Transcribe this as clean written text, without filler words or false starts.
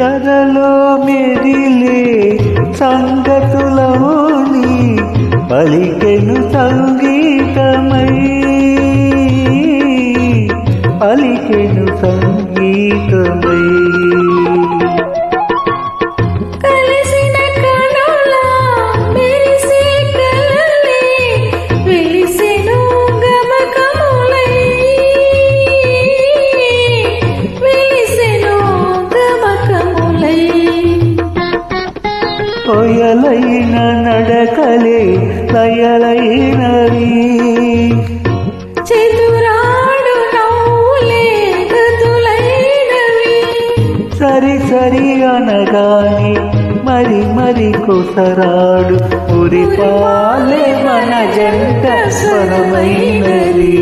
ఎదలో మెదిలే సంగతులలోని పలికెను సంగీతమై, పలికెను సంగీతమై. కలిసిన కనుల మెరిసే కలలే వెలిసెను గమకములై, వెలిసెను గమకములై. కొయలైన నడకలే లయలైనవి, చెదురాడు నవ్వులే గతులైనవి. సరి సరి అనగాని మరి మరి కొసరాడు మురిపాలే మన జంట స్వరమైనది.